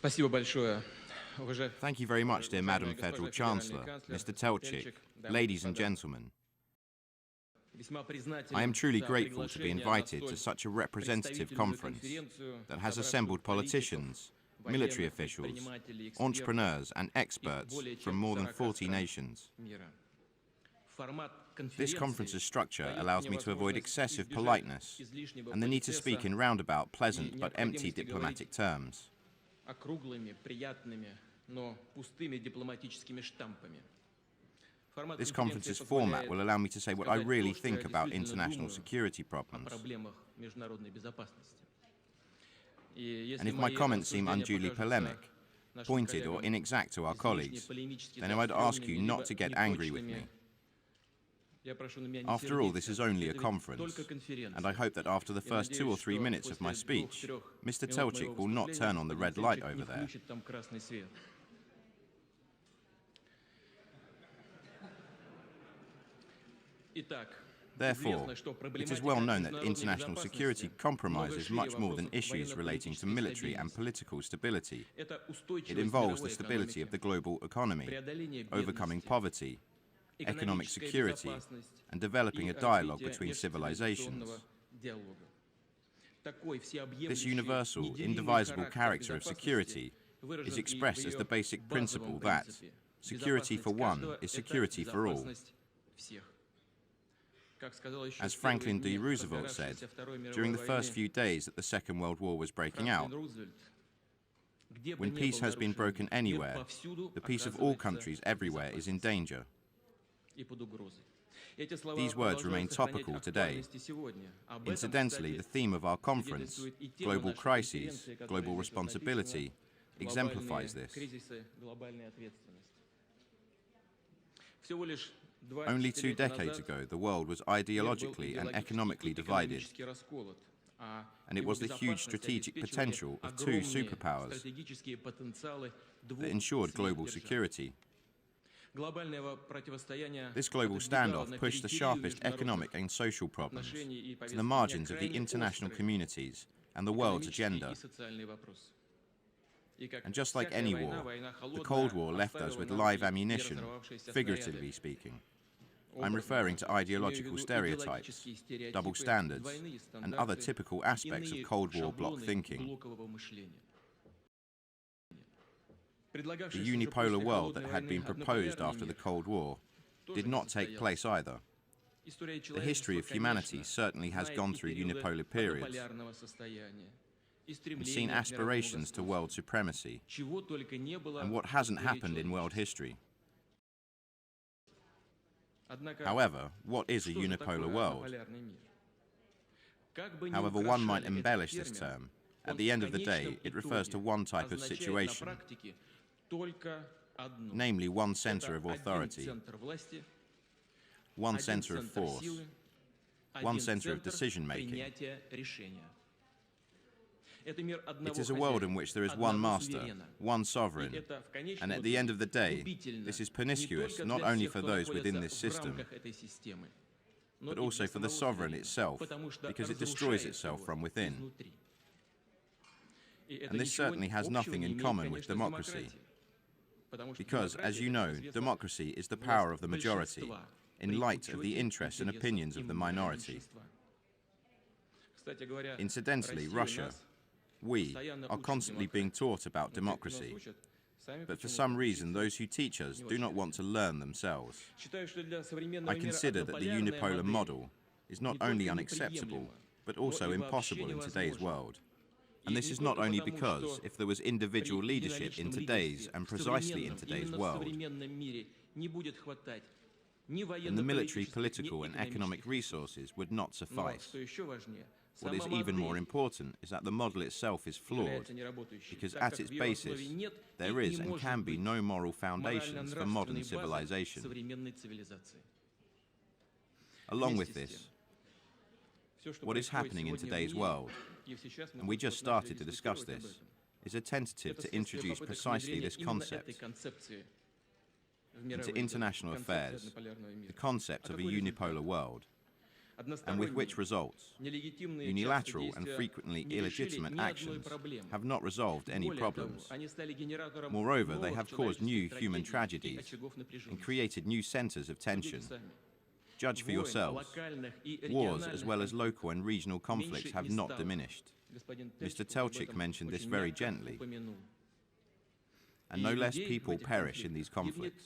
Thank you very much, dear Madam Federal Chancellor, Mr. Telchik, ladies and gentlemen. I am truly grateful to be invited to such a representative conference that has assembled politicians, military officials, entrepreneurs and experts from more than 40 nations. This conference's structure allows me to avoid excessive politeness and the need to speak in roundabout, pleasant but empty diplomatic terms. This conference's format will allow me to say what I really think about international security problems. And if my comments seem unduly polemic, pointed or inexact to our colleagues, then I would ask you not to get angry with me. After all, this is only a conference, and I hope that after the first 2 or 3 minutes of my speech, Mr. Telchik will not turn on the red light over there. Therefore, it is well known that international security compromises much more than issues relating to military and political stability. It involves the stability of the global economy, overcoming poverty, economic security, and developing a dialogue between civilizations. This universal, indivisible character of security is expressed as the basic principle that security for one is security for all. As Franklin D. Roosevelt said, during the first few days that the Second World War was breaking out, when peace has been broken anywhere, the peace of all countries everywhere is in danger. These words remain topical today. Incidentally, the theme of our conference, Global Crises, Global Responsibility, exemplifies this. Only 2 decades ago, the world was ideologically and economically divided, and it was the huge strategic potential of 2 superpowers that ensured global security. This global standoff pushed the sharpest economic and social problems to the margins of the international communities and the world's agenda. And just like any war, the Cold War left us with live ammunition, figuratively speaking. I'm referring to ideological stereotypes, double standards, and other typical aspects of Cold War bloc thinking. The unipolar world that had been proposed after the Cold War did not take place either. The history of humanity certainly has gone through unipolar periods and seen aspirations to world supremacy, and what hasn't happened in world history. However, what is a unipolar world? However one might embellish this term, at the end of the day, it refers to one type of situation, namely one center of authority, one center of force, one center of decision-making. It is a world in which there is one master, one sovereign, and at the end of the day, this is pernicious not only for those within this system, but also for the sovereign itself, because it destroys itself from within. And this certainly has nothing in common with democracy, because, as you know, democracy is the power of the majority, in light of the interests and opinions of the minority. Incidentally, Russia, we, are constantly being taught about democracy, but for some reason those who teach us do not want to learn themselves. I consider that the unipolar model is not only unacceptable, but also impossible in today's world. And this is not only because if there was individual leadership in today's and precisely in today's world, then the military, political and economic resources would not suffice. What is even more important is that the model itself is flawed, because at its basis, there is and can be no moral foundations for modern civilization. Along with this, what is happening in today's world, and we just started to discuss this, is a tentative to introduce precisely this concept into international affairs, the concept of a unipolar world. And with which results? Unilateral and frequently illegitimate actions have not resolved any problems. Moreover, they have caused new human tragedies and created new centers of tension. Judge for yourselves. Wars as well as local and regional conflicts have not diminished. Mr. Telchik mentioned this very gently. And no less people perish in these conflicts.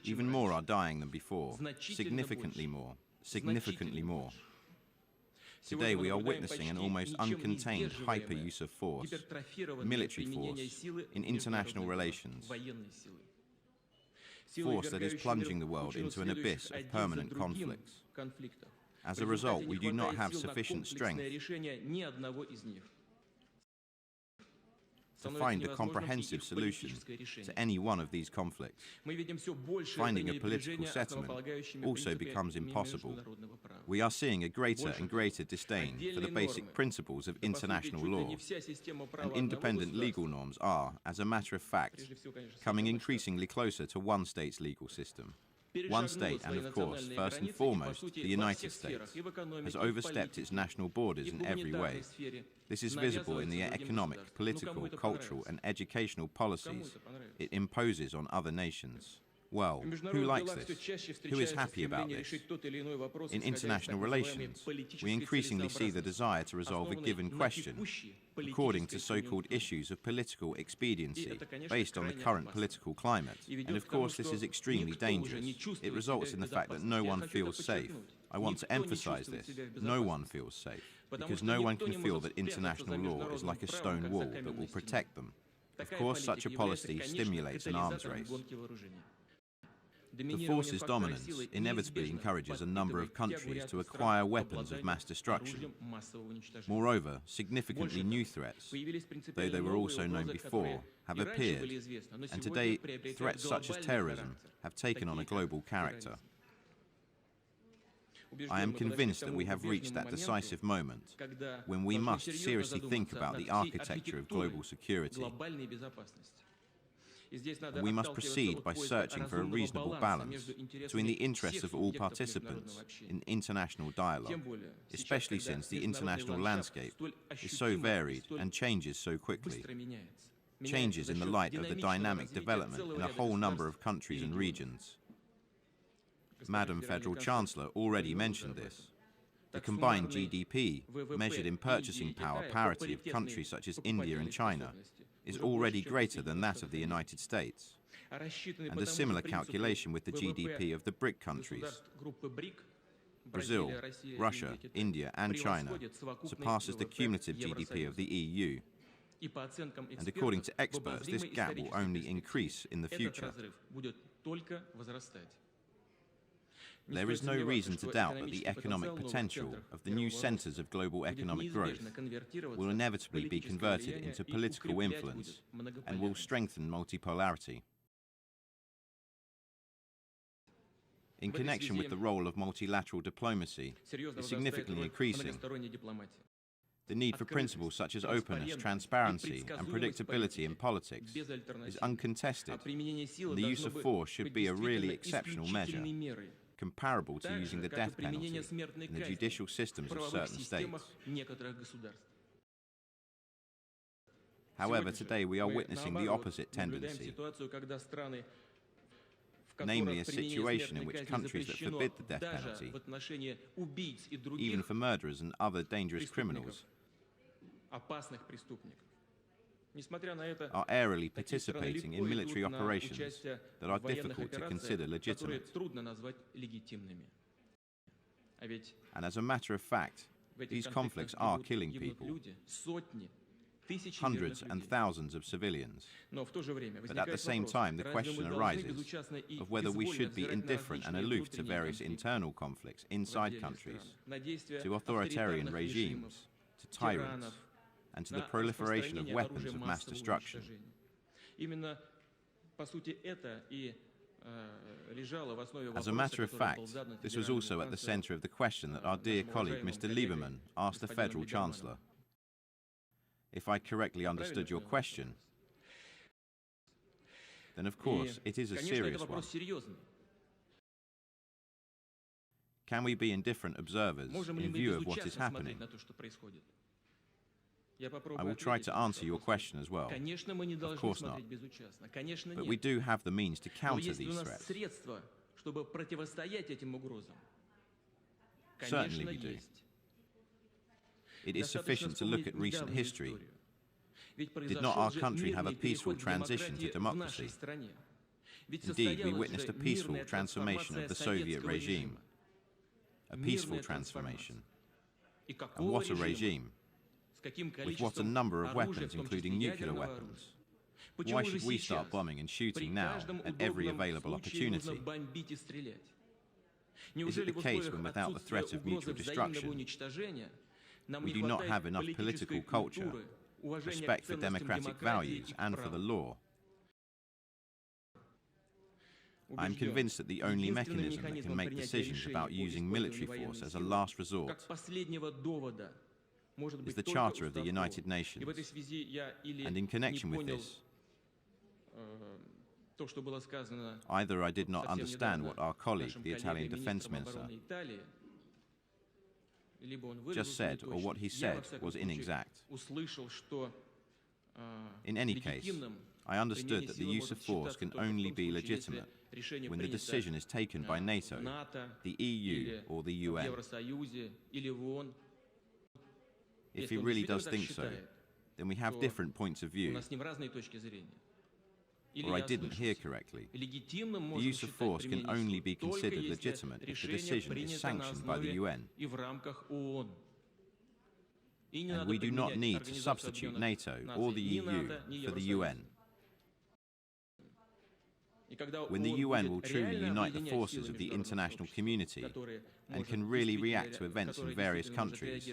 Even more are dying than before, significantly more, significantly more. Today we are witnessing an almost uncontained hyper-use of force, military force, in international relations. Force that is plunging the world into an abyss of permanent conflicts. As a result, we do not have sufficient strength to find a comprehensive solution to any one of these conflicts. Finding a political settlement also becomes impossible. We are seeing a greater and greater disdain for the basic principles of international law, and independent legal norms are, as a matter of fact, coming increasingly closer to one state's legal system. One state, and of course, first and foremost, the United States, has overstepped its national borders in every way. This is visible in the economic, political, cultural, and educational policies it imposes on other nations. Well, who likes this? Who is happy about this? In international relations, we increasingly see the desire to resolve a given question according to so-called issues of political expediency based on the current political climate. And of course, this is extremely dangerous. It results in the fact that no one feels safe. I want to emphasize this. No one feels safe, because no one can feel that international law is like a stone wall that will protect them. Of course, such a policy stimulates an arms race. The force's dominance inevitably encourages a number of countries to acquire weapons of mass destruction. Moreover, significantly new threats, though they were also known before, have appeared, and today threats such as terrorism have taken on a global character. I am convinced that we have reached that decisive moment when we must seriously think about the architecture of global security. And we must proceed by searching for a reasonable balance between the interests of all participants in international dialogue, especially since the international landscape is so varied and changes so quickly. Changes in the light of the dynamic development in a whole number of countries and regions. Madam Federal Chancellor already mentioned this. The combined GDP, measured in purchasing power parity of countries such as India and China, is already greater than that of the United States, and a similar calculation with the GDP of the BRIC countries. Brazil, Russia, India and China surpasses the cumulative GDP of the EU, and according to experts, this gap will only increase in the future. There is no reason to doubt that the economic potential of the new centers of global economic growth will inevitably be converted into political influence and will strengthen multipolarity. In connection with the role of multilateral diplomacy is significantly increasing. The need for principles such as openness, transparency, and predictability in politics is uncontested, and the use of force should be a really exceptional measure, comparable to using the death penalty in the judicial systems of certain states. However, today we are witnessing the opposite tendency, namely a situation in which countries that forbid the death penalty, even for murderers and other dangerous criminals, are airily participating in military operations that are difficult to consider legitimate. And as a matter of fact, these conflicts are killing people, hundreds and thousands of civilians. But at the same time, the question arises of whether we should be indifferent and aloof to various internal conflicts inside countries, to authoritarian regimes, to tyrants, and to the proliferation of weapons of mass destruction. As a matter of fact, this was also at the center of the question that our dear colleague Mr. Lieberman asked the Federal Chancellor. If I correctly understood your question, then of course it is a serious one. Can we be indifferent observers in view of what is happening? I will try to answer your question as well. Of course not. But we do have the means to counter these threats. Certainly we do. It is sufficient to look at recent history. Did not our country have a peaceful transition to democracy? Indeed, we witnessed a peaceful transformation of the Soviet regime. A peaceful transformation. And what a regime! With what a number of weapons, including nuclear weapons. Why should we start bombing and shooting now at every available opportunity? Is it the case when without the threat of mutual destruction, we do not have enough political culture, respect for democratic values and for the law? I am convinced that the only mechanism that can make decisions about using military force as a last resort is the Charter of the United Nations. And in connection with this, either I did not understand what our colleague, the Italian Defense Minister, just said, or what he said was inexact. In any case, I understood that the use of force can only be legitimate when the decision is taken by NATO, the EU, or the UN. If he really does think so, then we have different points of view. Or I didn't hear correctly. The use of force can only be considered legitimate if the decision is sanctioned by the UN. And we do not need to substitute NATO or the EU for the UN. When the UN will truly unite the forces of the international community and can really react to events in various countries,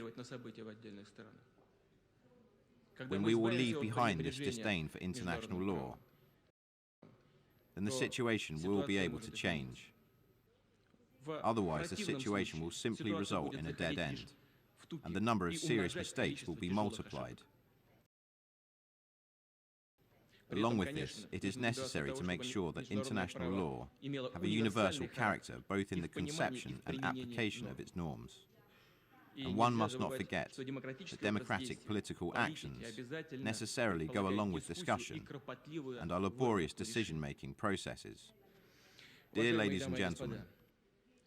when we will leave behind this disdain for international law, then the situation will be able to change. Otherwise, the situation will simply result in a dead end, and the number of serious mistakes will be multiplied. Along with this, it is necessary to make sure that international law have a universal character both in the conception and application of its norms. And one must not forget that democratic political actions necessarily go along with discussion and are laborious decision-making processes. Dear ladies and gentlemen,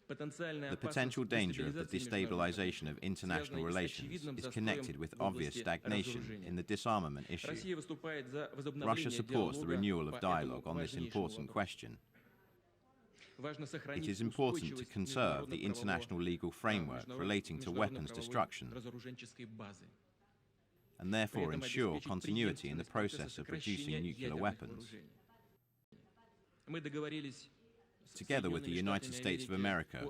the potential danger of the destabilization of international relations is connected with obvious stagnation in the disarmament issue. Russia supports the renewal of dialogue on this important question. It is important to conserve the international legal framework relating to weapons destruction and therefore ensure continuity in the process of producing nuclear weapons. Together with the United States of America,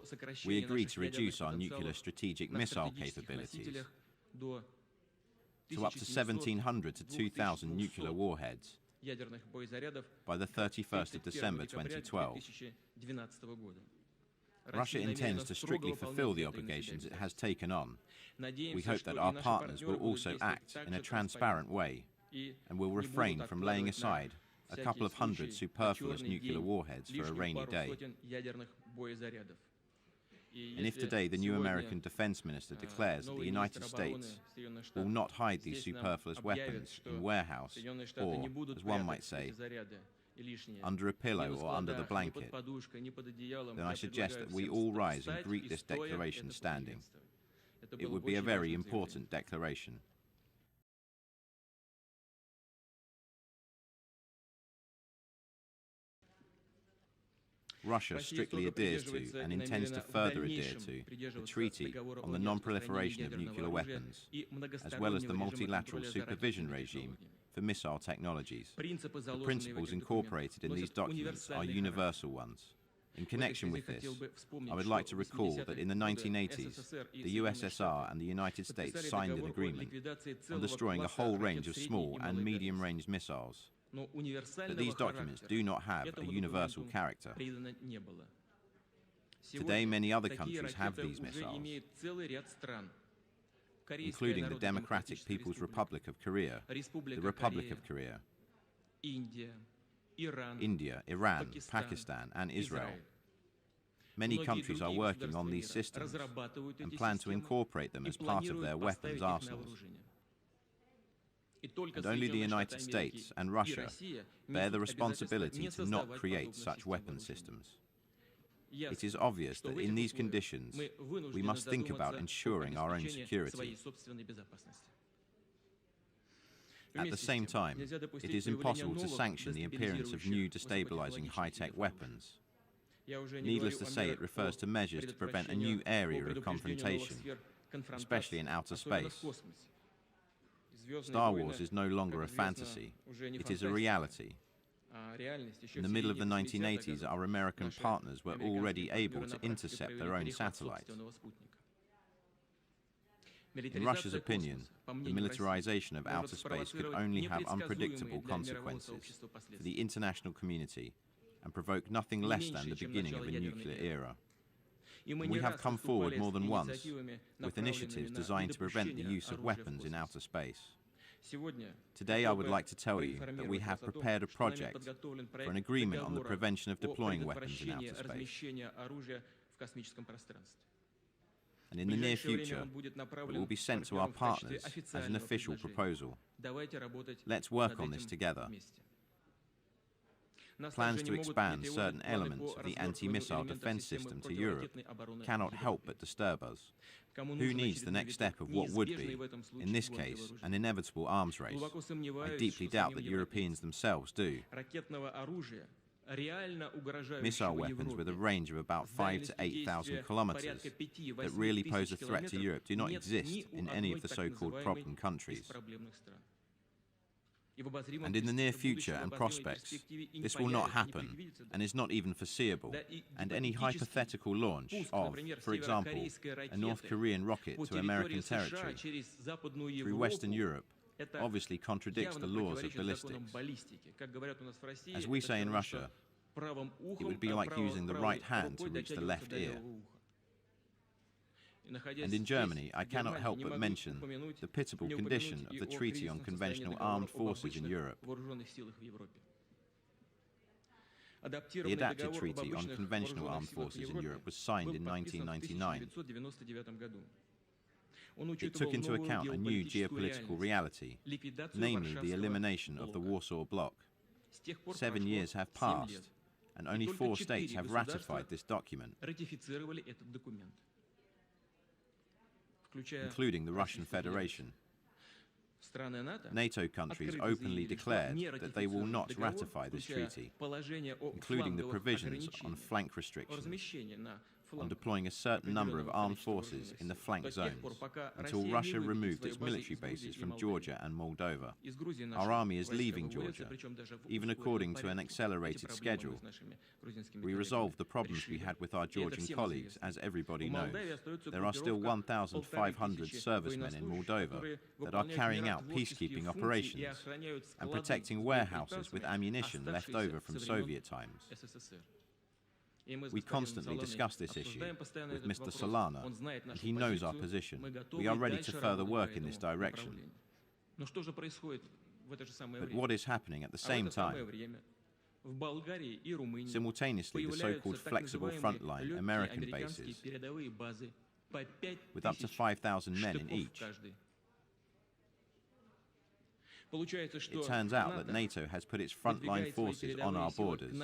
we agreed to reduce our nuclear strategic missile capabilities to up to 1,700 to 2,000 nuclear warheads by the 31st of December 2012. Russia intends to strictly fulfill the obligations it has taken on. We hope that our partners will also act in a transparent way and will refrain from laying aside a couple of hundred superfluous nuclear warheads for a rainy day. And if today the new American Defense Minister declares that the United States will not hide these superfluous weapons in warehouse or, as one might say, under a pillow or under the blanket, then I suggest that we all rise and greet this declaration standing. It would be a very important declaration. Russia strictly adheres to and intends to further adhere to the Treaty on the Non-Proliferation of Nuclear Weapons, as well as the multilateral supervision regime for missile technologies. The principles incorporated in these documents are universal ones. In connection with this, I would like to recall that in the 1980s, the USSR and the United States signed an agreement on destroying a whole range of small and medium-range missiles. But these documents do not have a universal character. Today, many other countries have these missiles, including the Democratic People's Republic of Korea, the Republic of Korea, India, Iran, Pakistan, and Israel. Many countries are working on these systems and plan to incorporate them as part of their weapons arsenals. And only the United States and Russia bear the responsibility to not create such weapon systems. It is obvious that in these conditions, we must think about ensuring our own security. At the same time, it is impossible to sanction the appearance of new destabilizing high-tech weapons. Needless to say, it refers to measures to prevent a new area of confrontation, especially in outer space. Star Wars is no longer a fantasy, it is a reality. In the middle of the 1980s, our American partners were already able to intercept their own satellites. In Russia's opinion, the militarization of outer space could only have unpredictable consequences for the international community and provoke nothing less than the beginning of a nuclear era. And we have come forward more than once with initiatives designed to prevent the use of weapons in outer space. Today I would like to tell you that we have prepared a project for an agreement on the prevention of deploying weapons in outer space. And in the near future, it will be sent to our partners as an official proposal. Let's work on this together. Plans to expand certain elements of the anti-missile defense system to Europe cannot help but disturb us. Who needs the next step of what would be, in this case, an inevitable arms race? I deeply doubt that Europeans themselves do. Missile weapons with a range of about 5,000 to 8,000 kilometers that really pose a threat to Europe do not exist in any of the so-called problem countries. And in the near future and prospects, this will not happen and is not even foreseeable. And any hypothetical launch of, for example, a North Korean rocket to American territory through Western Europe obviously contradicts the laws of ballistics. As we say in Russia, it would be like using the right hand to reach the left ear. And in Germany, I cannot help but mention the pitiable condition of the Treaty on Conventional Armed Forces in Europe. The adapted Treaty on Conventional Armed Forces in Europe was signed in 1999. It took into account a new geopolitical reality, namely the elimination of the Warsaw Bloc. 7 years have passed, and only 4 states have ratified this document, including the Russian Federation. NATO countries openly declared that they will not ratify this treaty, including the provisions on flank restrictions, on deploying a certain number of armed forces in the flank zones until Russia removed its military bases from Georgia and Moldova. Our army is leaving Georgia, even according to an accelerated schedule. We resolved the problems we had with our Georgian colleagues, as everybody knows. There are still 1,500 servicemen in Moldova that are carrying out peacekeeping operations and protecting warehouses with ammunition left over from Soviet times. We constantly discuss this issue with Mr. Solana, and he knows our position. We are ready to further work in this direction. But what is happening at the same time? Simultaneously, the so-called flexible frontline American bases, with up to 5,000 men in each. It turns out that NATO has put its frontline forces on our borders.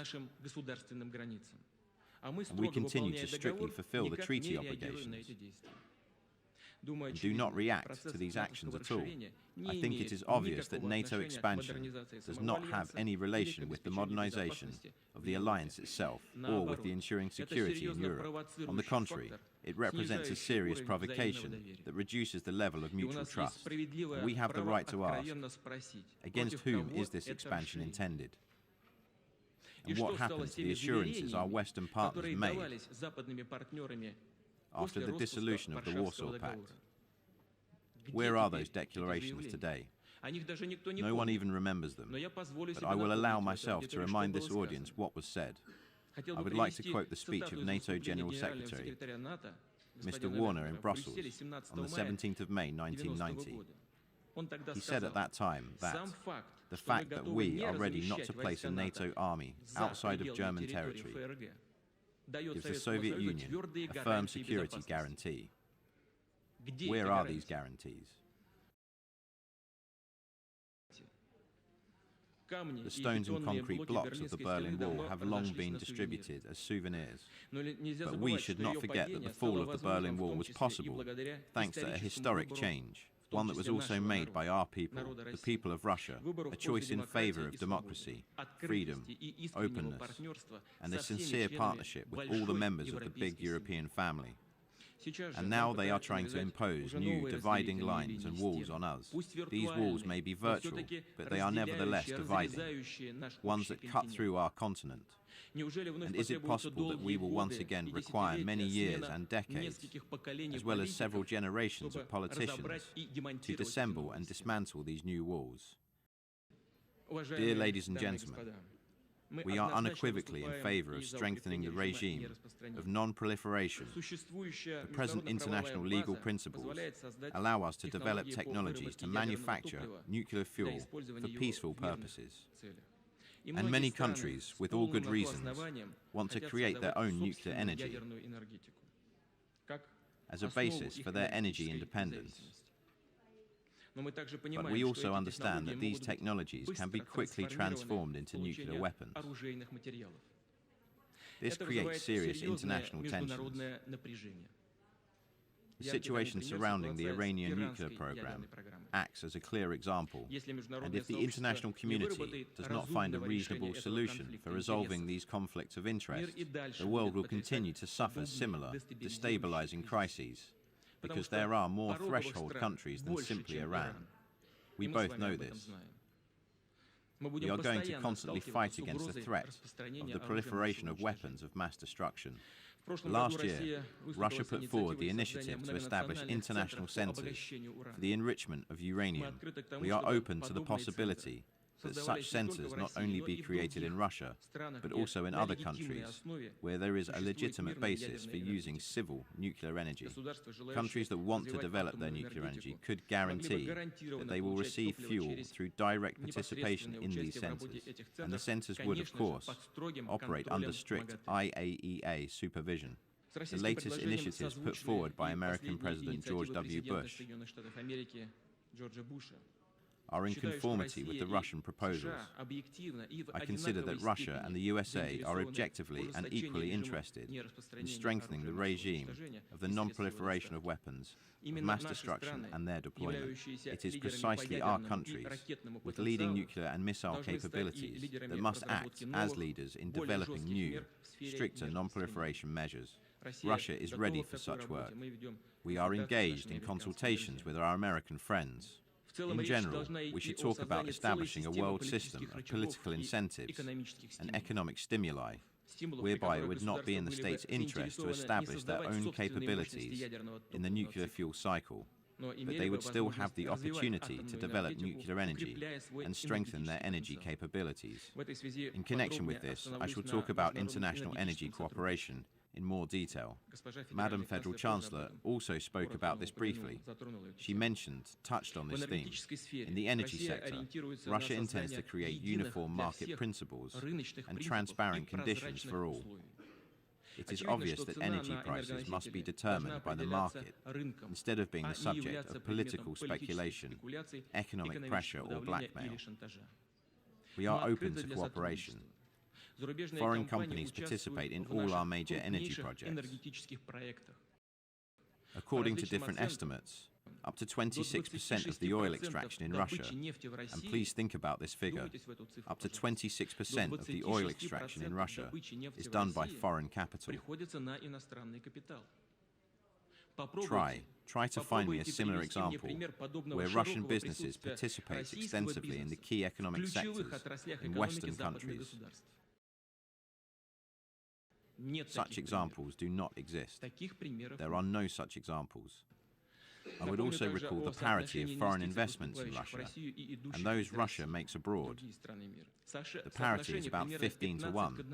And we continue to strictly fulfill the treaty obligations and do not react to these actions at all. I think it is obvious that NATO expansion does not have any relation with the modernization of the alliance itself or with the ensuring security in Europe. On the contrary, it represents a serious provocation that reduces the level of mutual trust. And we have the right to ask, against whom is this expansion intended? And what happened to the assurances our Western partners made after the dissolution of the Warsaw Pact? Where are those declarations today? No one even remembers them, but I will allow myself to remind this audience what was said. I would like to quote the speech of NATO General Secretary, Mr. Warner, in Brussels on the 17th of May 1990. He said at that time that the fact that we are ready not to place a NATO army outside of German territory gives the Soviet Union a firm security guarantee. Where are these guarantees? The stones and concrete blocks of the Berlin Wall have long been distributed as souvenirs. But we should not forget that the fall of the Berlin Wall was possible thanks to a historic change, one that was also made by our people, the people of Russia, a choice in favor of democracy, freedom, openness, and a sincere partnership with all the members of the big European family. And now they are trying to impose new dividing lines and walls on us. These walls may be virtual, but they are nevertheless dividing, ones that cut through our continent. And is it possible that we will once again require many years and decades, as well as several generations of politicians, to disassemble and dismantle these new walls? Dear ladies and gentlemen, we are unequivocally in favor of strengthening the regime of non-proliferation. The present international legal principles allow us to develop technologies to manufacture nuclear fuel for peaceful purposes. And many countries, with all good reasons, want to create their own nuclear energy as a basis for their energy independence. But we also understand that these technologies can be quickly transformed into nuclear weapons. This creates serious international tensions. The situation surrounding the Iranian nuclear program acts as a clear example, and if the international community does not find a reasonable solution for resolving these conflicts of interest, the world will continue to suffer similar, destabilizing crises, because there are more threshold countries than simply Iran. We both know this. We are going to constantly fight against the threat of the proliferation of weapons of mass destruction. Last year, Russia put forward the initiative to establish international centers for the enrichment of uranium. We are open to the possibility that such centers not only be created in Russia, but also in other countries where there is a legitimate basis for using civil nuclear energy. Countries that want to develop their nuclear energy could guarantee that they will receive fuel through direct participation in these centers, and the centers would, of course, operate under strict IAEA supervision. The latest initiatives put forward by American President George W. Bush are in conformity with the Russian proposals. I consider that Russia and the USA are objectively and equally interested in strengthening the regime of the non-proliferation of weapons of mass destruction and their deployment. It is precisely our countries, with leading nuclear and missile capabilities, that must act as leaders in developing new, stricter non-proliferation measures. Russia is ready for such work. We are engaged in consultations with our American friends. In general, we should talk about establishing a world system of political incentives and economic stimuli, whereby it would not be in the state's interest to establish their own capabilities in the nuclear fuel cycle, but they would still have the opportunity to develop nuclear energy and strengthen their energy capabilities. In connection with this, I shall talk about international energy cooperation in more detail. Madam Federal Chancellor also spoke about this briefly. She touched on this theme. In the energy sector, Russia intends to create uniform market principles and transparent conditions for all. It is obvious that energy prices must be determined by the market instead of being the subject of political speculation, economic pressure or blackmail. We are open to cooperation. Foreign companies participate in all our major energy projects. According to different estimates, up to 26% of the oil extraction in Russia, and please think about this figure, up to 26% of the oil extraction in Russia is done by foreign capital. Try to find me a similar example where Russian businesses participate extensively in the key economic sectors in Western countries. Such examples do not exist. There are no such examples. I would also recall the parity of foreign investments in Russia and those Russia makes abroad. The parity is about 15 to 1.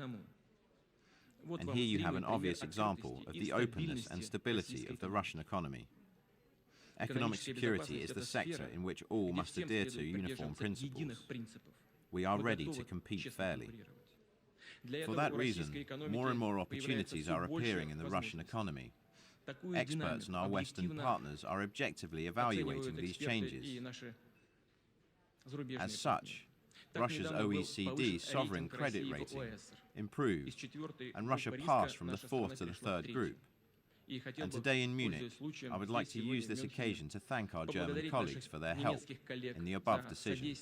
And here you have an obvious example of the openness and stability of the Russian economy. Economic security is the sector in which all must adhere to uniform principles. We are ready to compete fairly. For that reason, more and more opportunities are appearing in the Russian economy. Experts and our Western partners are objectively evaluating these changes. As such, Russia's OECD sovereign credit rating improved, and Russia passed from the fourth to the third group. And today in Munich, I would like to use this occasion to thank our German colleagues for their help in the above decision.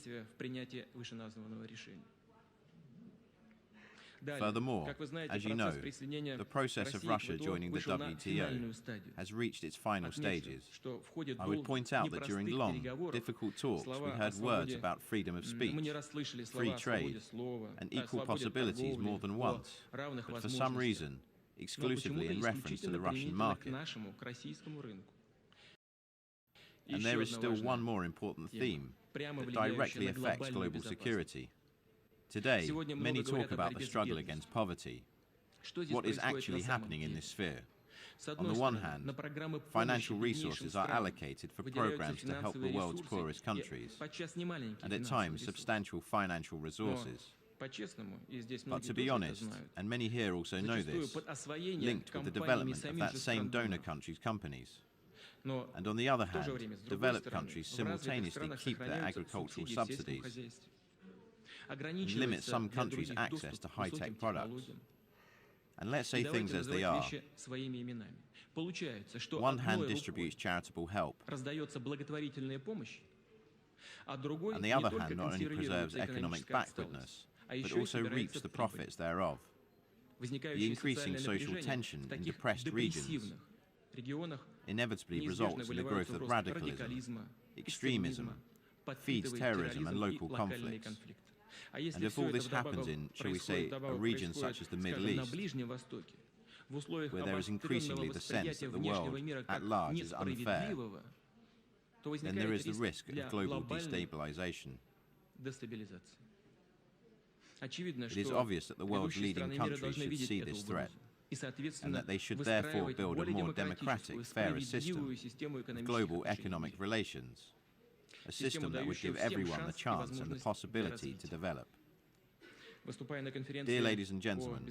Furthermore, as you know, the process of Russia joining the WTO has reached its final stages. I would point out that during long, difficult talks we heard words about freedom of speech, free trade, and equal possibilities more than once, but for some reason, exclusively in reference to the Russian market. And there is still one more important theme that directly affects global security. Today, many talk about the struggle against poverty. What is actually happening in this sphere? On the one hand, financial resources are allocated for programs to help the world's poorest countries, and at times substantial financial resources. But to be honest, and many here also know this, linked with the development of that same donor country's companies. And on the other hand, developed countries simultaneously keep their agricultural subsidies, and limit some countries' access to high-tech products. And let's say things as they are. One hand distributes charitable help, and the other hand not only preserves economic backwardness, but also reaps the profits thereof. The increasing social tension in depressed regions inevitably results in the growth of radicalism, extremism, feeds terrorism and local conflicts. And if all this happens in, shall we say, a region such as the Middle East, where there is increasingly the sense that the world at large is unfair, then there is the risk of global destabilization. It is obvious that the world's leading countries should see this threat, and that they should therefore build a more democratic, fairer system of global economic relations, a system that would give everyone the chance and the possibility to develop. Dear ladies and gentlemen,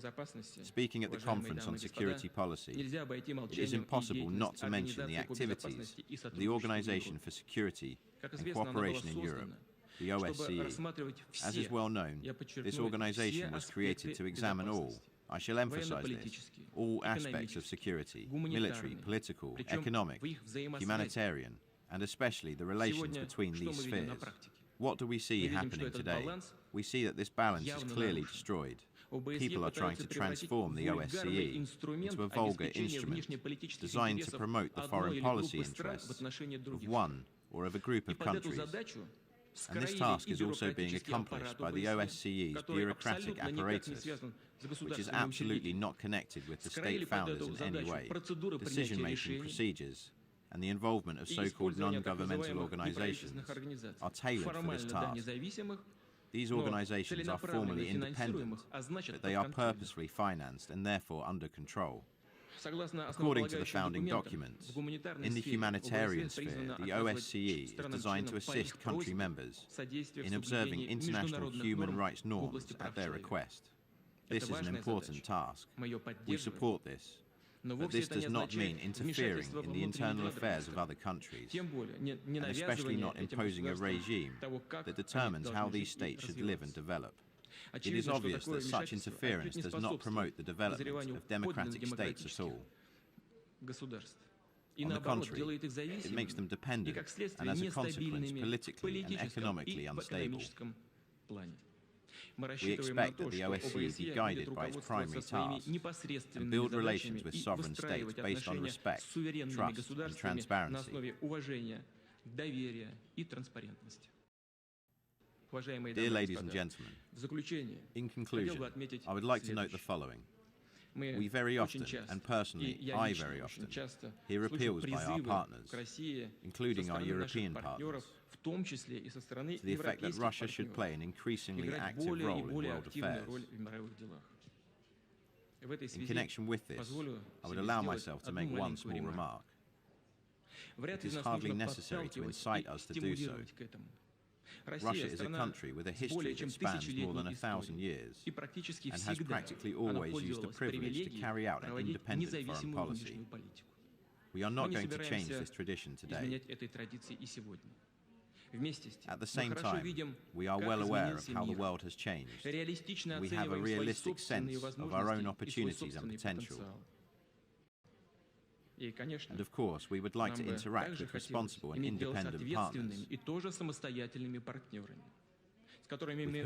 speaking at the Conference on Security Policy, it is impossible not to mention the activities of the Organization for Security and Cooperation in Europe, the OSCE. As is well known, this organization was created to examine all, I shall emphasize this, all aspects of security, military, political, economic, humanitarian, and especially the relations between these spheres. What do we see happening today? We see that this balance is clearly destroyed. People are trying to transform the OSCE into a vulgar instrument designed to promote the foreign policy interests of one or of a group of countries. And this task is also being accomplished by the OSCE's bureaucratic apparatus, which is absolutely not connected with the state founders in any way. Decision-making procedures and the involvement of so-called non-governmental organizations are tailored for this task. These organizations are formally independent, but they are purposefully financed and therefore under control. According to the founding documents, in the humanitarian sphere, the OSCE is designed to assist country members in observing international human rights norms at their request. This is an important task. We support this. But this does not mean interfering in the internal affairs of other countries, and especially not imposing a regime that determines how these states should live and develop. It is obvious that such interference does not promote the development of democratic states at all. On the contrary, it makes them dependent and, as a consequence, politically and economically unstable. We expect that the OSCE be guided by its primary task and build relations with sovereign states based on respect, trust, and transparency. Dear ladies and gentlemen, in conclusion, I would like to note the following. We very often, and personally I very often, hear appeals by our partners, including our European partners, to the effect that Russia should play an increasingly active role in world affairs. In connection with this, I would allow myself to make one small remark. It is hardly necessary to incite us to do so. Russia is a country with a history that spans more than 1,000 years and has practically always used the privilege to carry out an independent foreign policy. We are not going to change this tradition today. At the same time, we are well aware of how the world has changed. We have a realistic sense of our own opportunities and potential. And of course, we would like to interact with responsible and independent partners with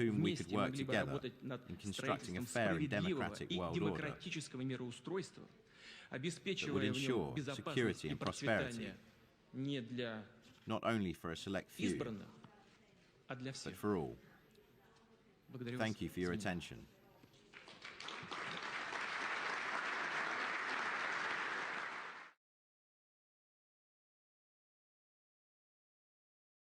whom we could work together in constructing a fair and democratic world order that would ensure security and prosperity, not only for a select few, but for all. Thank you for your attention.